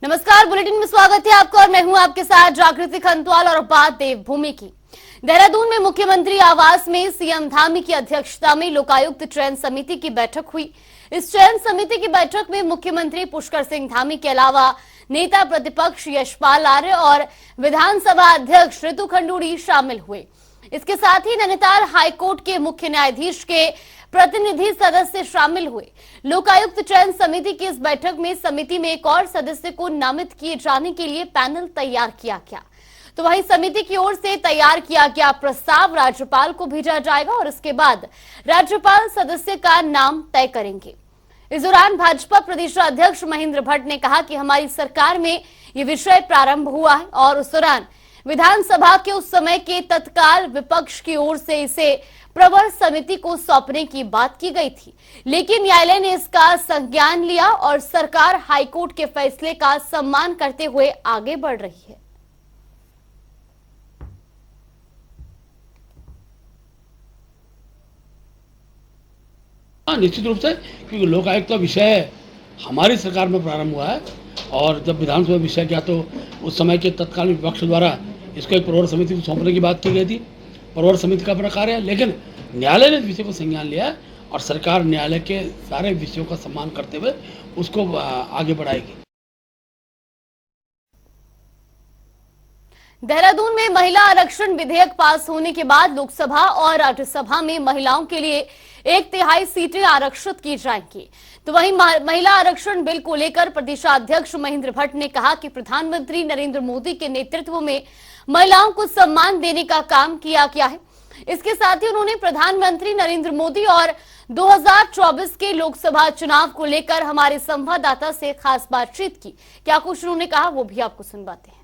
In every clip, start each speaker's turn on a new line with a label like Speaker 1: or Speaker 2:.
Speaker 1: नमस्कार, बुलेटिन में स्वागत है आपका और मैं हूं आपके साथ जागृति खंतवाल। और बात देवभूमि की। देहरादून में मुख्यमंत्री आवास में सीएम धामी की अध्यक्षता में लोकायुक्त चयन समिति की बैठक हुई। इस चयन समिति की बैठक में मुख्यमंत्री पुष्कर सिंह धामी के अलावा नेता प्रतिपक्ष यशपाल आर्य और विधानसभा अध्यक्ष ऋतु खंडूड़ी शामिल हुए। इसके साथ ही नैनीताल हाईकोर्ट के मुख्य न्यायाधीश के प्रतिनिधि सदस्य शामिल हुए। लोकायुक्त चयन समिति की इस बैठक में समिति में एक और सदस्य को नामित किए जाने के लिए पैनल तैयार किया गया। तो वहीं समिति की ओर से तैयार किया गया प्रस्ताव राज्यपाल को भेजा जाएगा और इसके बाद राज्यपाल सदस्य का नाम तय करेंगे। इस दौरान भाजपा प्रदेश अध्यक्ष महेंद्र भट्ट ने कहा कि हमारी सरकार में ये विषय प्रारंभ हुआ है और उस दौरान विधानसभा के उस समय के तत्काल विपक्ष की ओर से इसे प्रवर समिति को सौंपने की बात की गई थी, लेकिन न्यायालय ने इसका संज्ञान लिया और सरकार हाईकोर्ट के फैसले का सम्मान करते हुए आगे बढ़ रही है।
Speaker 2: निश्चित रूप से, क्योंकि लोक आयुक्त का विषय हमारी सरकार में प्रारंभ हुआ है और जब विधानसभा विषय गया तो उस समय के तत्काल विपक्ष द्वारा इसको एक प्रवर समिति को सौंपने की बात की गई थी। प्रवर समिति का अपना कार्य है, लेकिन न्यायालय ने इस विषय को संज्ञान लिया है और सरकार न्यायालय के सारे विषयों का सम्मान करते हुए उसको आगे बढ़ाएगी।
Speaker 1: देहरादून में महिला आरक्षण विधेयक पास होने के बाद लोकसभा और राज्यसभा में महिलाओं के लिए 1/3 सीटें आरक्षित की जाएंगी। तो वहीं महिला आरक्षण बिल को लेकर प्रदेशाध्यक्ष महेंद्र भट्ट ने कहा कि प्रधानमंत्री नरेंद्र मोदी के नेतृत्व में महिलाओं को सम्मान देने का काम किया गया है। इसके साथ ही उन्होंने प्रधानमंत्री नरेंद्र मोदी और 2024 के लोकसभा चुनाव को लेकर हमारे संवाददाता से खास बातचीत की। क्या कुछ उन्होंने कहा वो भी आपको सुनवाते हैं।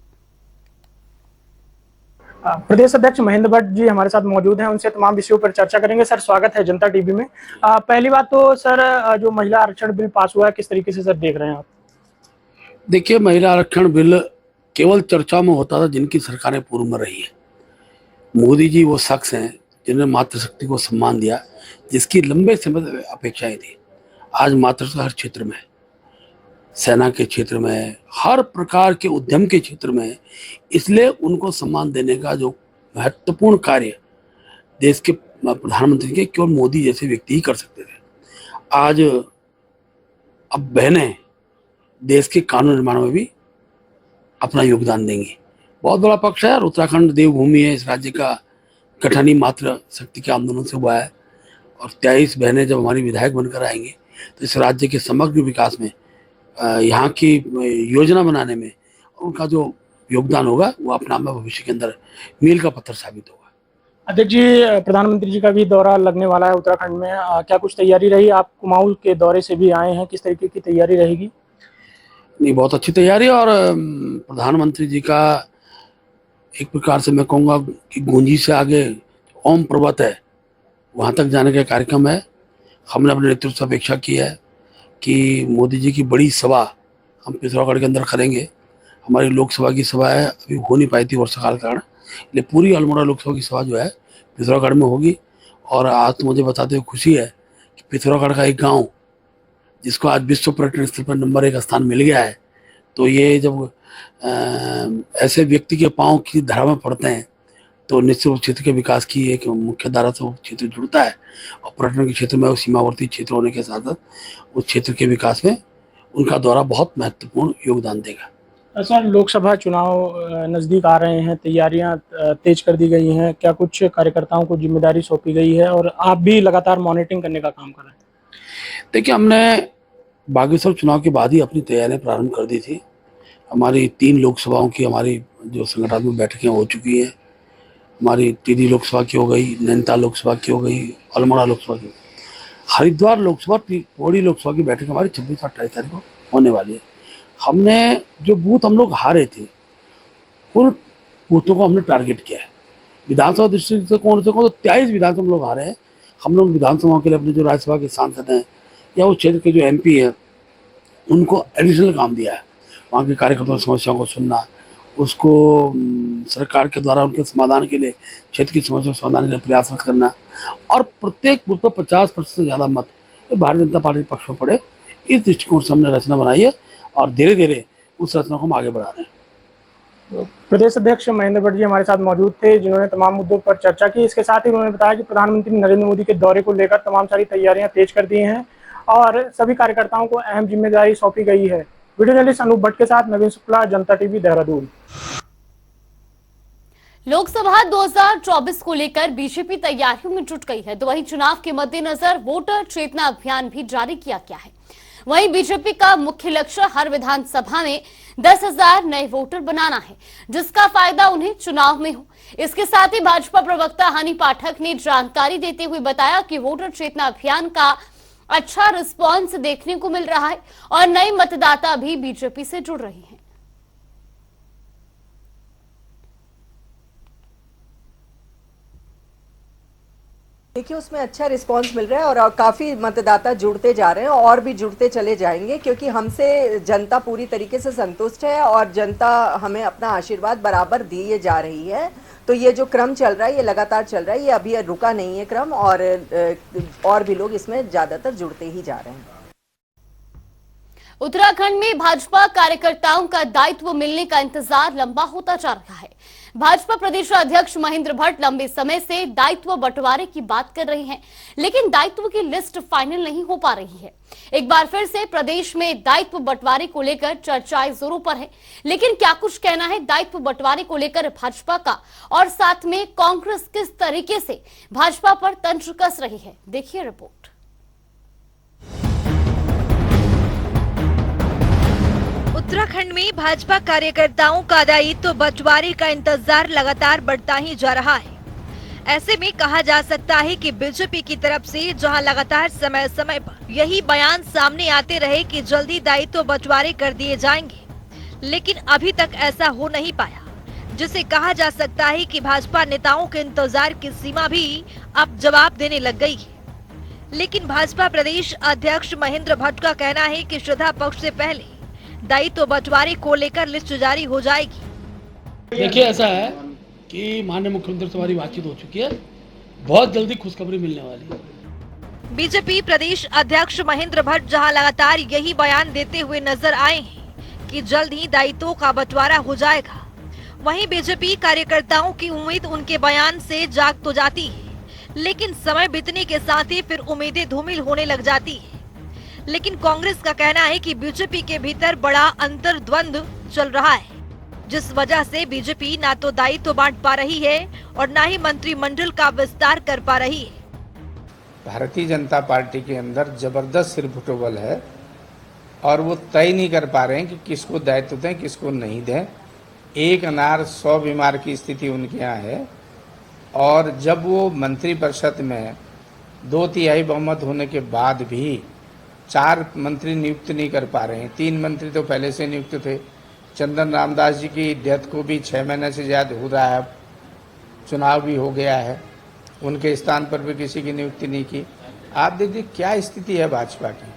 Speaker 3: प्रदेश अध्यक्ष महेंद्र भट्ट जी हमारे साथ मौजूद हैं, उनसे तमाम विषयों पर चर्चा करेंगे। सर, स्वागत है जनता टीवी में। पहली बात तो सर, जो महिला आरक्षण बिल पास हुआ है, किस तरीके से सर देख रहे हैं आप?
Speaker 2: देखिए, महिला आरक्षण बिल केवल चर्चा में होता था जिनकी सरकारें पूर्व में रही है। मोदी जी वो शख्स हैं जिन्होंने मातृशक्ति को सम्मान दिया, जिसकी लंबे समय से अपेक्षाएं थी। आज मातृशक्ति हर क्षेत्र में, सेना के क्षेत्र में, हर प्रकार के उद्यम के क्षेत्र में, इसलिए उनको सम्मान देने का जो महत्वपूर्ण कार्य देश के प्रधानमंत्री के केवल मोदी जैसे व्यक्ति ही कर सकते थे। आज अब बहनें देश के कानून निर्माण में भी अपना योगदान देंगी। बहुत बड़ा पक्ष है और उत्तराखंड देवभूमि है। इस राज्य का गठन ही मातृ शक्ति के आंदोलन से हुआ है और 23 बहनें जब हमारी विधायक बनकर आएंगी तो इस राज्य के समग्र विकास में, यहाँ की योजना बनाने में उनका जो योगदान होगा वो अपना में भविष्य के अंदर मील का पत्थर साबित होगा।
Speaker 3: अध्यक्ष जी, प्रधानमंत्री जी का भी दौरा लगने वाला है उत्तराखंड में, क्या कुछ तैयारी रही? आप कुमाऊं के दौरे से भी आए हैं, किस तरीके की तैयारी रहेगी?
Speaker 2: नहीं, बहुत अच्छी तैयारी। और प्रधानमंत्री जी का एक प्रकार से मैं कहूँगा कि गूंजी से आगे ओम पर्वत है, वहाँ तक जाने का कार्यक्रम है। हमने अपने नेतृत्व से अपेक्षा की है कि मोदी जी की बड़ी सभा हम पिथौरागढ़ के अंदर करेंगे। हमारी लोकसभा की सभा है, अभी हो नहीं पाई थी वर्षाकाल कारण, इसलिए पूरी अल्मोड़ा लोकसभा की सभा जो है पिथौरागढ़ में होगी। और आज तो मुझे बताते हुए खुशी है कि पिथौरागढ़ का एक गाँव जिसको आज विश्व पर्यटन स्थल पर नंबर 1 स्थान मिल गया है, तो ये जब ऐसे व्यक्ति के पांव की धारा में पड़ते हैं तो निश्चित क्षेत्र के विकास की एक मुख्य धारा से वो क्षेत्र जुड़ता है और पर्यटन के क्षेत्र में वो सीमावर्ती क्षेत्र होने के साथ साथ उस क्षेत्र के विकास में उनका दौरा बहुत महत्वपूर्ण योगदान देगा।
Speaker 3: सर, लोकसभा चुनाव नजदीक आ रहे हैं, तैयारियां तेज कर दी गई हैं, क्या कुछ कार्यकर्ताओं को जिम्मेदारी सौंपी गई है और आप भी लगातार मॉनिटरिंग करने का काम कर रहे हैं?
Speaker 2: देखिए, हमने बागेश्वर चुनाव के बाद ही अपनी तैयारियां प्रारंभ कर दी थी। हमारी 3 लोकसभाओं की हमारी जो संगठनात्मक बैठकें हो चुकी हैं। हमारी टिहरी लोकसभा की हो गई, नैनीताल लोकसभा की हो गई, अल्मोड़ा लोकसभा की, हरिद्वार लोकसभा, पौड़ी लोकसभा की बैठक हमारी 26 और 28 तारीख को होने वाली है। हमने जो बूथ हम लोग हारे थे उन बूथों को हमने टारगेट किया है। विधानसभा दृष्टि से कौन तो 23 विधानसभा हम लोग हारे हैं। हम लोग विधानसभाओं के लिए अपने जो राज्यसभा के सांसद हैं या उस क्षेत्र के जो MP हैं उनको एडिशनल काम दिया है। वहाँ के कार्यकर्ताओं की समस्याओं को सुनना, उसको सरकार के द्वारा उनके समाधान के लिए, क्षेत्र की समस्या समाधान के लिए प्रयासरत करना और प्रत्येक बूथ पर 50% से ज़्यादा मत भारतीय जनता पार्टी पक्ष में पड़े, इस दृष्टिकोण से हमने रचना बनाई है और धीरे धीरे उस रचना को हम आगे बढ़ा रहे हैं।
Speaker 3: प्रदेश अध्यक्ष महेंद्र भट्ट जी हमारे साथ मौजूद थे, जिन्होंने तमाम मुद्दों पर चर्चा की। इसके साथ ही उन्होंने बताया कि प्रधानमंत्री नरेंद्र मोदी के दौरे को लेकर तमाम सारी तैयारियां तेज कर दी हैं और सभी कार्यकर्ताओं को अहम जिम्मेदारी सौंपी गई है। वीडियो जर्नलिस्ट अनूप भट्ट के साथ नवीन शुक्ला, जनता टीवी, देहरादून।
Speaker 1: लोकसभा 2024 को लेकर बीजेपी तैयारियों में जुट गई है, तो वहीं चुनाव के मद्देनजर वोटर चेतना अभियान भी जारी किया गया है। वहीं बीजेपी का मुख्य लक्ष्य हर विधानसभा में 10,000 नए वोटर बनाना है, जिसका फायदा उन्हें चुनाव में हो। इसके साथ ही भाजपा प्रवक्ता हनी पाठक ने जानकारी देते हुए बताया कि वोटर चेतना अभियान का अच्छा रिस्पांस देखने को मिल रहा है और नए मतदाता भी बीजेपी से जुड़ रहे हैं।
Speaker 4: देखिए, उसमें अच्छा रिस्पांस मिल रहा है और काफ़ी मतदाता जुड़ते जा रहे हैं और भी जुड़ते चले जाएंगे, क्योंकि हमसे जनता पूरी तरीके से संतुष्ट है और जनता हमें अपना आशीर्वाद बराबर दिए जा रही है। तो ये जो क्रम चल रहा है ये लगातार चल रहा है, ये अभी रुका नहीं है क्रम, और भी लोग इसमें ज़्यादातर जुड़ते ही जा रहे हैं।
Speaker 1: उत्तराखंड में भाजपा कार्यकर्ताओं का दायित्व मिलने का इंतजार लंबा होता जा रहा है। भाजपा प्रदेश अध्यक्ष महेंद्र भट्ट लंबे समय से दायित्व बंटवारे की बात कर रहे हैं, लेकिन दायित्व की लिस्ट फाइनल नहीं हो पा रही है। एक बार फिर से प्रदेश में दायित्व बंटवारे को लेकर चर्चाएं जोरों पर है, लेकिन क्या कुछ कहना है दायित्व बंटवारे को लेकर भाजपा का, और साथ में कांग्रेस किस तरीके से भाजपा पर तंत्र कस रही है, देखिए रिपोर्ट।
Speaker 5: उत्तराखंड में भाजपा कार्यकर्ताओं का दायित्व बंटवारे का इंतजार लगातार बढ़ता ही जा रहा है। ऐसे में कहा जा सकता है कि बीजेपी की तरफ से जहां लगातार समय समय पर यही बयान सामने आते रहे कि जल्दी दायित्व बंटवारे कर दिए जाएंगे, लेकिन अभी तक ऐसा हो नहीं पाया, जिसे कहा जा सकता है कि भाजपा नेताओं के इंतजार की सीमा भी अब जवाब देने लग गई है। लेकिन भाजपा प्रदेश अध्यक्ष महेंद्र भट्ट का कहना है कि श्रद्धा पक्ष से पहले दायित्व बंटवारे को लेकर लिस्ट जारी हो जाएगी।
Speaker 2: देखिए, ऐसा है कि माननीय मुख्यमंत्री से हमारी बातचीत हो चुकी है, बहुत जल्दी खुशखबरी मिलने वाली है।
Speaker 5: बीजेपी प्रदेश अध्यक्ष महेंद्र भट्ट जहां लगातार यही बयान देते हुए नजर आए हैं कि जल्द ही दायित्वों का बंटवारा हो जाएगा, वहीं बीजेपी कार्यकर्ताओं की उम्मीद उनके बयान से जाग तो जाती है, लेकिन समय बीतने के साथ ही फिर उम्मीदें धूमिल होने लग जाती है। लेकिन कांग्रेस का कहना है कि बीजेपी के भीतर बड़ा अंतर्द्वंद चल रहा है, जिस वजह से बीजेपी ना तो दायित्व बांट पा रही है और ना ही मंत्रिमंडल का विस्तार कर पा रही है।
Speaker 6: भारतीय जनता पार्टी के अंदर जबरदस्त सिरफुटबल है और वो तय नहीं कर पा रहे हैं कि किसको दायित्व दें, किसको नहीं दें। एक अनार 100 बीमार की स्थिति उनके यहाँ है, और जब वो मंत्रिपरिषद में 2/3 बहुमत होने के बाद भी 4 मंत्री नियुक्त नहीं कर पा रहे हैं। 3 मंत्री तो पहले से नियुक्त थे। चंदन रामदास जी की डेथ को भी 6 महीने से ज़्यादा हो रहा है, चुनाव भी हो गया है, उनके स्थान पर भी किसी की नियुक्ति नहीं की। आप देखिए क्या स्थिति है भाजपा की।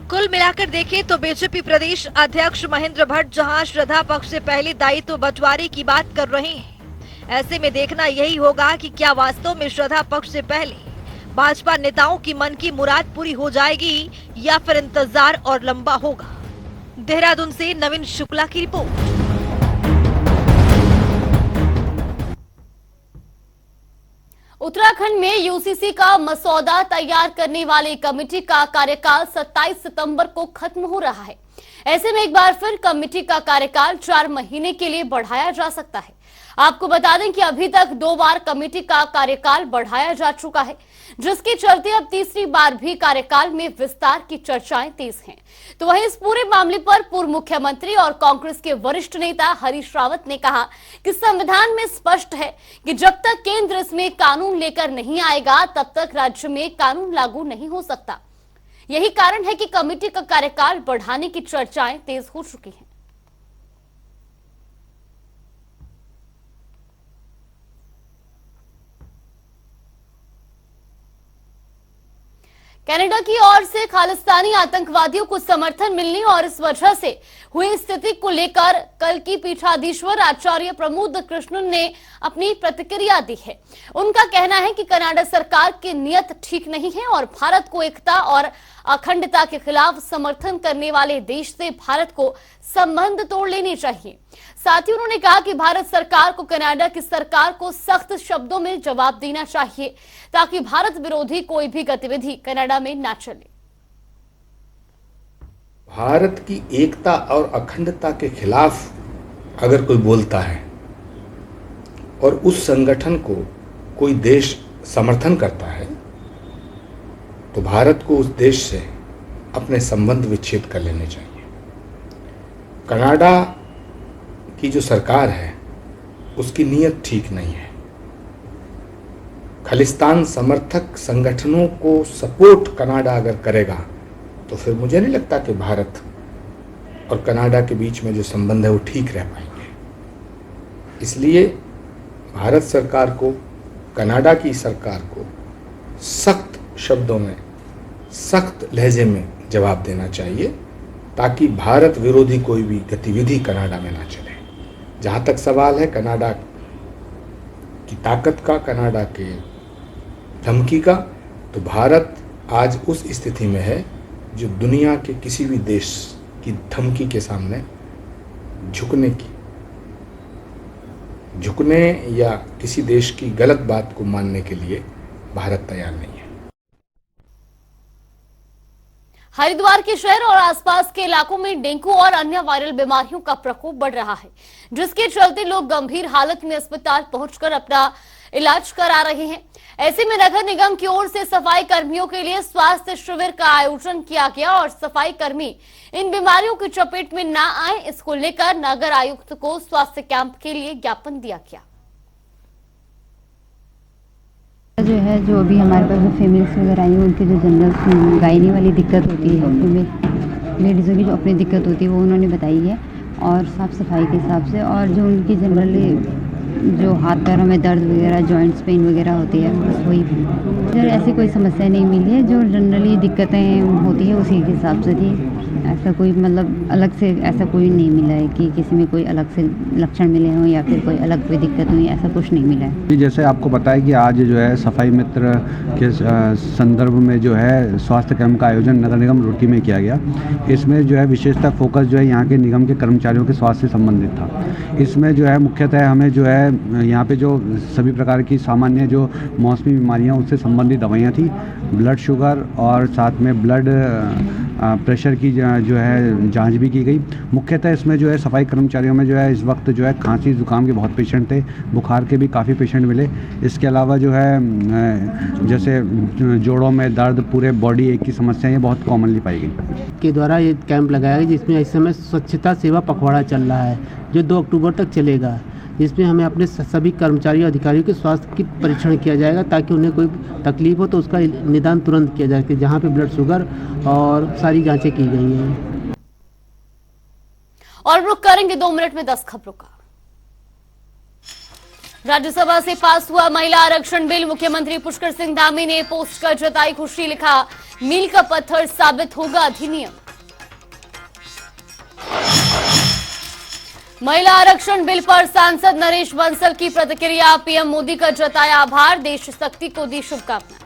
Speaker 5: कुल मिलाकर देखें तो बीजेपी प्रदेश अध्यक्ष महेंद्र भट्ट जहां श्रद्धा पक्ष से पहले दायित्व बंटवारे की बात कर रहे हैं, ऐसे में देखना यही होगा कि क्या वास्तव में श्रद्धा पक्ष से पहले भाजपा नेताओं की मन की मुराद पूरी हो जाएगी या फिर इंतजार और लंबा होगा। देहरादून से नवीन शुक्ला की रिपोर्ट।
Speaker 1: उत्तराखंड में यूसीसी का मसौदा तैयार करने वाली कमेटी का कार्यकाल 27 सितंबर को खत्म हो रहा है। ऐसे में एक बार फिर कमेटी का कार्यकाल 4 महीने के लिए बढ़ाया जा सकता है। आपको बता दें कि अभी तक 2 बार कमेटी का कार्यकाल बढ़ाया जा चुका है, जिसके चलते अब तीसरी बार भी कार्यकाल में विस्तार की चर्चाएं तेज हैं। तो वहीं इस पूरे मामले पर पूर्व मुख्यमंत्री और कांग्रेस के वरिष्ठ नेता हरीश रावत ने कहा कि संविधान में स्पष्ट है कि जब तक केंद्र इसमें कानून लेकर नहीं आएगा, तब तक राज्य में कानून लागू नहीं हो सकता। यही कारण है कि कमेटी का कार्यकाल बढ़ाने की चर्चाएं तेज हो चुकी हैं। कनाडा की ओर से खालिस्तानी आतंकवादियों को समर्थन मिलने और इस वजह से हुई स्थिति को लेकर कल की पीठाधीश्वर आचार्य प्रमोद कृष्णन ने अपनी प्रतिक्रिया दी है। उनका कहना है कि कनाडा सरकार की नीयत ठीक नहीं है और भारत को एकता और अखंडता के खिलाफ समर्थन करने वाले देश से भारत को संबंध तोड़ लेने चाहिए। साथ ही उन्होंने कहा कि भारत सरकार को कनाडा की सरकार को सख्त शब्दों में जवाब देना चाहिए ताकि भारत विरोधी कोई भी गतिविधि कनाडा में न चले।
Speaker 7: भारत की एकता और अखंडता के खिलाफ अगर कोई बोलता है और उस संगठन को कोई देश समर्थन करता है तो भारत को उस देश से अपने संबंध विच्छेद कर लेने चाहिए। कनाडा की जो सरकार है उसकी नीयत ठीक नहीं है। खालिस्तान समर्थक संगठनों को सपोर्ट कनाडा अगर करेगा तो फिर मुझे नहीं लगता कि भारत और कनाडा के बीच में जो संबंध है वो ठीक रह पाएंगे। इसलिए भारत सरकार को, कनाडा की सरकार को सख्त शब्दों में, सख्त लहजे में जवाब देना चाहिए ताकि भारत विरोधी कोई भी गतिविधि कनाडा में ना चले। जहाँ तक सवाल है कनाडा की ताकत का, कनाडा के धमकी का, तो भारत आज उस स्थिति में है जो दुनिया के किसी भी देश की धमकी के सामने झुकने या किसी देश की गलत बात को मानने के लिए भारत तैयार नहीं है।
Speaker 1: हरिद्वार के शहर और आसपास के इलाकों में डेंगू और अन्य वायरल बीमारियों का प्रकोप बढ़ रहा है, जिसके चलते लोग गंभीर हालत में अस्पताल पहुंचकर अपना इलाज करा रहे हैं। ऐसे में नगर निगम की ओर से सफाई कर्मियों के लिए स्वास्थ्य शिविर का आयोजन किया गया और सफाई कर्मी इन बीमारियों की चपेट में ना आए, इसको लेकर नगर आयुक्त को स्वास्थ्य कैंप के लिए ज्ञापन दिया गया।
Speaker 8: जो अभी हमारे पास जो फीमेल्स वगैरह आई हैं उनकी जो जनरल गायनी वाली दिक्कत होती है, फीमेल लेडीज़ों की जो अपनी दिक्कत होती है वो उन्होंने बताई है, और साफ़ सफाई के हिसाब से, और जो उनकी जनरली जो हाथ पैरों में दर्द वगैरह, जॉइंट्स पेन वगैरह होती है, बस वही सर। ऐसी कोई समस्या नहीं मिली है, जो जनरली दिक्कतें होती है उसी के हिसाब से थी। ऐसा कोई मतलब अलग से ऐसा कोई नहीं मिला है कि किसी में कोई अलग से लक्षण मिले हों या फिर कोई अलग कोई दिक्कत हुई, ऐसा कुछ नहीं मिला है।
Speaker 9: जैसे आपको पता है कि आज जो है सफाई मित्र के संदर्भ में जो है स्वास्थ्य कैंप का आयोजन नगर निगम रुड़की में किया गया। इसमें जो है विशेषतः फोकस जो है यहाँ के निगम के कर्मचारियों के स्वास्थ्य से संबंधित था। इसमें जो है मुख्यतः हमें जो है यहाँ पे जो सभी प्रकार की सामान्य जो मौसमी बीमारियाँ उससे संबंधित दवाइयाँ थी, ब्लड शुगर और साथ में ब्लड प्रेशर की जो है जांच भी की गई। मुख्यतः इसमें जो है सफाई कर्मचारियों में जो है इस वक्त जो है खांसी जुकाम के बहुत पेशेंट थे, बुखार के भी काफ़ी पेशेंट मिले। इसके अलावा जो है जैसे जोड़ों में दर्द, पूरे बॉडी एक की समस्याएं बहुत कॉमनली पाई गई।
Speaker 10: के द्वारा ये कैंप लगाया गया जिसमें इस समय स्वच्छता सेवा पखवाड़ा चल रहा है जो 2 अक्टूबर तक चलेगा, जिसमें हमें अपने सभी कर्मचारियों अधिकारियों के स्वास्थ्य की परीक्षण किया जाएगा ताकि उन्हें कोई तकलीफ हो तो उसका निदान तुरंत किया जाए, जहाँ पे ब्लड शुगर और सारी जांचें की गई हैं।
Speaker 1: और रुक करेंगे 2 मिनट में 10 खबरों का। राज्यसभा से पास हुआ महिला आरक्षण बिल, मुख्यमंत्री पुष्कर सिंह धामी ने पोस्ट कर जताई खुशी, लिखा मील का पत्थर साबित होगा अधिनियम। महिला आरक्षण बिल पर सांसद नरेश बंसल की प्रतिक्रिया, पीएम मोदी का जताया आभार, देश शक्ति को दी शुभकामनाएं।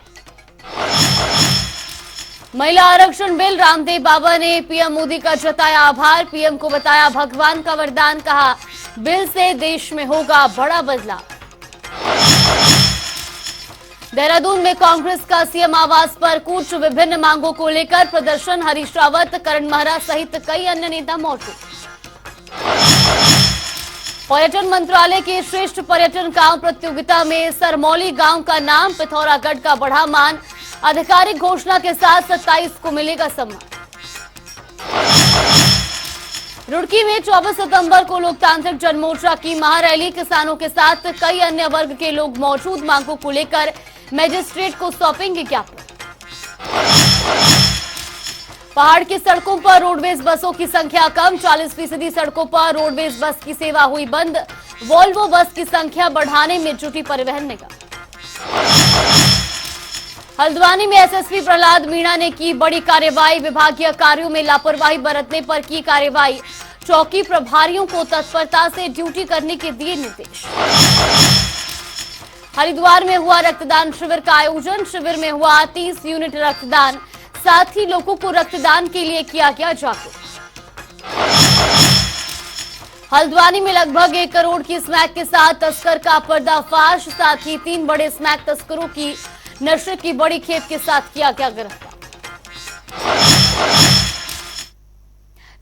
Speaker 1: महिला आरक्षण बिल, रामदेव बाबा ने पीएम मोदी का जताया आभार, पीएम को बताया भगवान का वरदान, कहा बिल से देश में होगा बड़ा बदलाव। देहरादून में कांग्रेस का सीएम आवास पर कूच, विभिन्न मांगों को लेकर प्रदर्शन, हरीश रावत, करण महरा सहित कई अन्य नेता मौजूद। पर्यटन मंत्रालय की श्रेष्ठ पर्यटन गांव प्रतियोगिता में सरमौली गांव का नाम, पिथौरागढ़ का बढ़ा मान, आधिकारिक घोषणा के साथ 27 को मिलेगा सम्मान। रुड़की में 24 सितंबर को लोकतांत्रिक जनमोर्चा की महारैली, किसानों के साथ कई अन्य वर्ग के लोग मौजूद, मांगों को लेकर मजिस्ट्रेट को सौंपेंगे ज्ञापन। पहाड़ की सड़कों पर रोडवेज बसों की संख्या कम, 40% सड़कों पर रोडवेज बस की सेवा हुई बंद, वोल्वो बस की संख्या बढ़ाने में जुटी परिवहन निगम। हल्द्वानी में एसएसपी प्रहलाद मीणा ने की बड़ी कार्रवाई, विभागीय कार्यों में लापरवाही बरतने पर की कार्रवाई, चौकी प्रभारियों को तत्परता से ड्यूटी करने के दिए निर्देश। हरिद्वार में हुआ रक्तदान शिविर का आयोजन, शिविर में हुआ 30 यूनिट रक्तदान, साथ ही लोगों को रक्तदान के लिए किया गया जागरूक। हल्द्वानी में लगभग 1 करोड़ की स्मैक के साथ तस्कर का पर्दाफाश, साथ ही 3 बड़े स्मैक तस्करों की नशे की बड़ी खेप के साथ किया गया गिरफ्तार।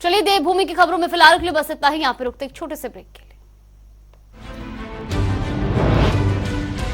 Speaker 1: चलिए देवभूमि की खबरों में फिलहाल के लिए बस इतना ही। यहाँ पे रुकते एक छोटे से ब्रेक के लिए।